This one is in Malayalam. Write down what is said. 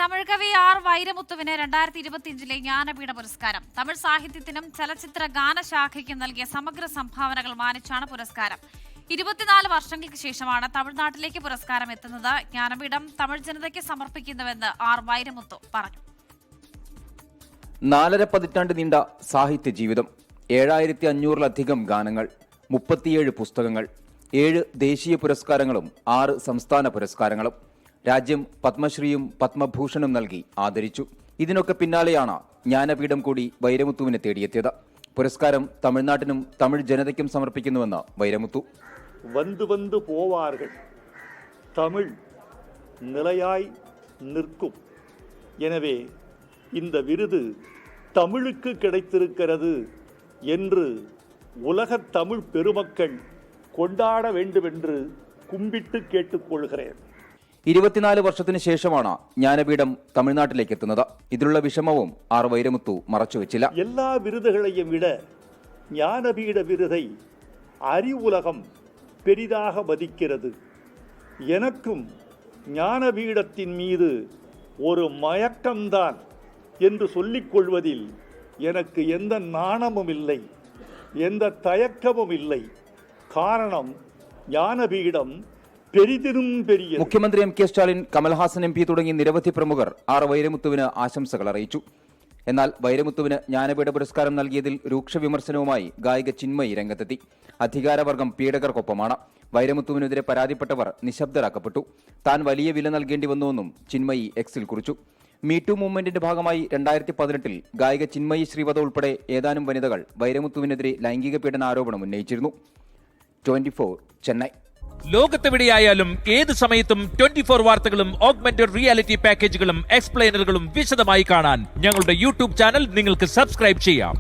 തമിഴ് കവി ആർ വൈരമുത്തുവിന് 2025 ജ്ഞാനപീഠ പുരസ്കാരം. തമിഴ് സാഹിത്യത്തിനും ചലച്ചിത്ര ഗാനശാഖയ്ക്കും നൽകിയ സമഗ്ര സംഭാവനകൾ മാനിച്ചാണ് പുരസ്കാരം. 24 വർഷങ്ങൾക്ക് ശേഷമാണ് തമിഴ്നാട്ടിലേക്ക് പുരസ്കാരം എത്തുന്നത്. ജ്ഞാനപീഠം തമിഴ് ജനതയ്ക്ക് സമർപ്പിക്കുന്നുവെന്ന് ആർ വൈരമുത്തു പറഞ്ഞു. 4.5 പതിറ്റാണ്ട് നീണ്ട സാഹിത്യ ജീവിതം, 7500-ലധികം ഗാനങ്ങൾ, 37 പുസ്തകങ്ങൾ, 7 ദേശീയ പുരസ്കാരങ്ങളും 6 സംസ്ഥാന പുരസ്കാരങ്ങളും. രാജ്യം പത്മശ്രീയും പത്മഭൂഷണും നൽകി ആദരിച്ചു. ഇതിനൊക്കെ പിന്നാലെയാണ് ജ്ഞാനപീഠം കൂടി വൈരമുത്തുവിനെ തേടിയെത്തിയത്. പുരസ്കാരം തമിഴ്നാട്ടിനും തമിഴ് ജനതയ്ക്കും സമർപ്പിക്കുന്നുവെന്ന് വൈരമുത്തു. வந்து போவார்கள், தமிழ் நிலையாய் நிற்கும். எனவே இந்த விருது தமிழுக்கு கிடைத்திருக்கிறது என்று உலகத் தமிழ் பெருமக்கள் கொண்டாட வேண்டும் என்று கும்பிட்டு கேட்டுக்கொள்கிறேன். 24 വർഷത്തിന് ശേഷമാണ് ജ്ഞാനപീഠം തമിഴ്നാട്ടിലേക്ക് എത്തുന്നത്. ഇതിലുള്ള വിഷമവും ആർ വൈരമുത്തു മറച്ചുവെച്ചില്ല. எல்லா விருதுகளையும் விட ஞானபீட விருதை அறிவுலகம் பெரிதாக மதிக்கிறது. எனக்கும் ஞானபீடத்தின் மீது ஒரு மயக்கம்தான் என்று சொல்லிக் கொள்வதில் எனக்கு எந்த நாணமும் இல்லை, எந்த தயக்கமும் இல்லை. காரணம், ஞானபீடம் മുഖ്യമന്ത്രി എം.കെ. സ്റ്റാലിൻ, കമൽഹാസൻ എം.പി. തുടങ്ങി നിരവധി പ്രമുഖർ ആർ വൈരമുത്തുവിന് ആശംസകൾ അറിയിച്ചു. എന്നാൽ വൈരമുത്തുവിന് ജ്ഞാനപീഠ പുരസ്കാരം നൽകിയതിൽ രൂക്ഷ വിമർശനവുമായി ഗായിക ചിന്മയി രംഗത്തെത്തി. അധികാരവർഗം പീഡകർക്കൊപ്പമാണ്. വൈരമുത്തുവിനെതിരെ പരാതിപ്പെട്ടവർ നിശബ്ദരാക്കപ്പെട്ടു. താൻ വലിയ വില നൽകേണ്ടി വന്നുവെന്നും ചിന്മയി എക്സിൽ കുറിച്ചു. മീടു മൂവ്മെന്റിന്റെ ഭാഗമായി 2018 ഗായിക ചിന്മയി ശ്രീവധ ഉൾപ്പെടെ ഏതാനും വനിതകൾ വൈരമുത്തുവിനെതിരെ ലൈംഗിക പീഡന ആരോപണം ഉന്നയിച്ചിരുന്നു. 24 ചെന്നൈ. ലോകത്തെവിടെയായാലും ഏത് സമയത്തും 24 വാർത്തകളും ഓഗ്മെന്റഡ് റിയാലിറ്റി പാക്കേജുകളും എക്സ്പ്ലെയിനറുകളും വിശദമായി കാണാൻ ഞങ്ങളുടെ യൂട്യൂബ് ചാനൽ നിങ്ങൾക്ക് സബ്സ്ക്രൈബ് ചെയ്യാം.